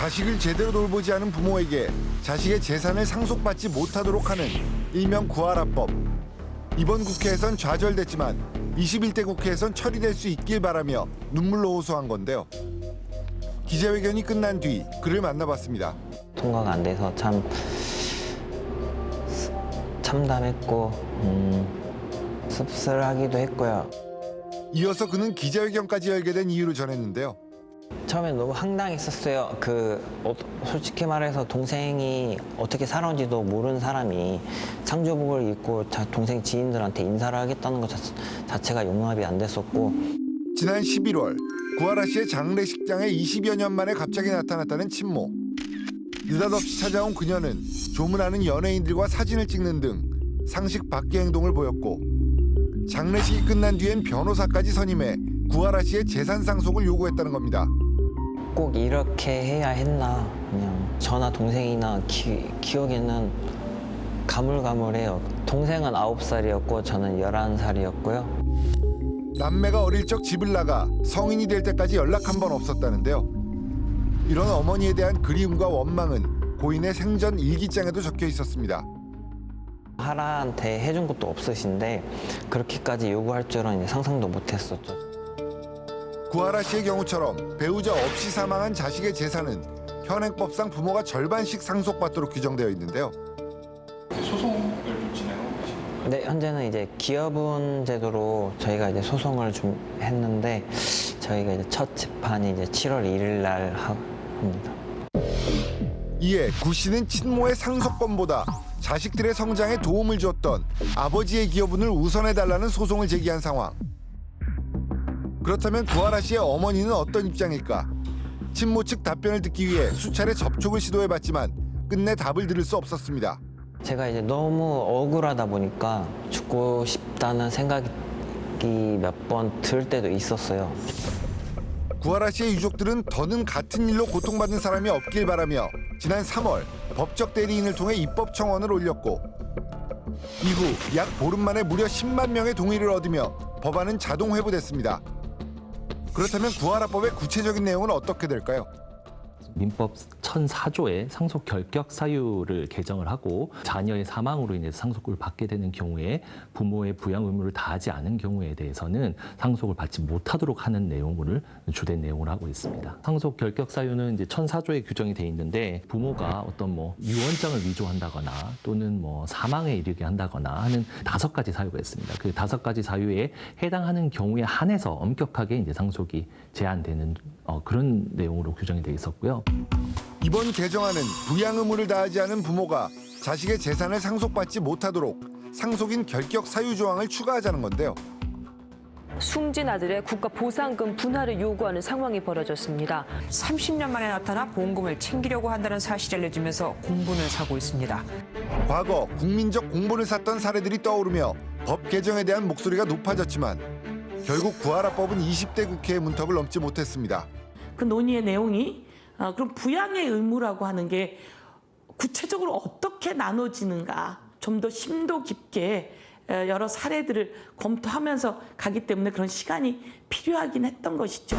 자식을 제대로 돌보지 않은 부모에게 자식의 재산을 상속받지 못하도록 하는 일명 구하라법. 이번 국회에선 좌절됐지만 21대 국회에선 처리될 수 있길 바라며 눈물로 호소한 건데요. 기자회견이 끝난 뒤 그를 만나봤습니다. 통과가 안 돼서 참 참담했고 씁쓸하기도 했고요. 이어서 그는 기자회견까지 열게 된 이유를 전했는데요. 처음에 너무 황당했었어요. 솔직히 말해서 동생이 어떻게 살아온지도 모르는 사람이 상주복을 입고 동생 지인들한테 인사를 하겠다는 것 자체가 용납이 안 됐었고. 지난 11월 구하라 씨의 장례식장에 20여 년 만에 갑자기 나타났다는 친모. 느닷없이 찾아온 그녀는 조문하는 연예인들과 사진을 찍는 등 상식 밖의 행동을 보였고, 장례식이 끝난 뒤엔 변호사까지 선임해 구하라 씨의 재산 상속을 요구했다는 겁니다. 꼭 이렇게 해야 했나, 그냥 저나 동생이나 기억에는 가물가물해요. 동생은 9살이었고 저는 11살이었고요. 남매가 어릴 적 집을 나가 성인이 될 때까지 연락 한 번 없었다는데요. 이런 어머니에 대한 그리움과 원망은 고인의 생전 일기장에도 적혀 있었습니다. 하라한테 해준 것도 없으신데 그렇게까지 요구할 줄은 이제 상상도 못했었죠. 구하라 씨의 경우처럼 배우자 없이 사망한 자식의 재산은 현행법상 부모가 절반씩 상속받도록 규정되어 있는데요. 소송을 좀 진행하고 계신가요? 네, 현재는 이제 기여분 제도로 저희가 이제 소송을 좀 했는데 저희가 이제 첫 재판이 이제 7월 1일 날 합니다. 이에 구 씨는 친모의 상속권보다 자식들의 성장에 도움을 줬던 아버지의 기여분을 우선해달라는 소송을 제기한 상황. 그렇다면 구하라 씨의 어머니는 어떤 입장일까? 친모 측 답변을 듣기 위해 수차례 접촉을 시도해봤지만 끝내 답을 들을 수 없었습니다. 제가 이제 너무 억울하다 보니까 죽고 싶다는 생각이 몇 번 들 때도 있었어요. 구하라 씨의 유족들은 더는 같은 일로 고통받는 사람이 없길 바라며 지난 3월 법적 대리인을 통해 입법 청원을 올렸고, 이후 약 보름 만에 무려 10만 명의 동의를 얻으며 법안은 자동 회부됐습니다. 그렇다면 구하라법의 구체적인 내용은 어떻게 될까요? 민법 1004조의 상속 결격 사유를 개정을 하고 자녀의 사망으로 인해서 상속을 받게 되는 경우에 부모의 부양 의무를 다하지 않은 경우에 대해서는 상속을 받지 못하도록 하는 내용을 주된 내용으로 하고 있습니다. 상속 결격 사유는 이제 1004조에 규정이 돼 있는데 부모가 어떤 유언장을 위조한다거나 또는 사망에 이르게 한다거나 하는 5가지 사유가 있습니다. 그 5가지 사유에 해당하는 경우에 한해서 엄격하게 이제 상속이 제한되는 그런 내용으로 규정이 돼 있었고요. 이번 개정안은 부양 의무를 다하지 않은 부모가 자식의 재산을 상속받지 못하도록 상속인 결격 사유 조항을 추가하자는 건데요. 숨진 아들의 국가 보상금 분할을 요구하는 상황이 벌어졌습니다. 30년 만에 나타나 보험금을 챙기려고 한다는 사실이 알려지면서 공분을 사고 있습니다. 과거 국민적 공분을 샀던 사례들이 떠오르며 법 개정에 대한 목소리가 높아졌지만 결국 구하라법은 20대 국회의 문턱을 넘지 못했습니다. 그 논의의 내용이 그럼 부양의 의무라고 하는 게 구체적으로 어떻게 나눠지는가 좀 더 심도 깊게 여러 사례들을 검토하면서 가기 때문에 그런 시간이 필요하긴 했던 것이죠.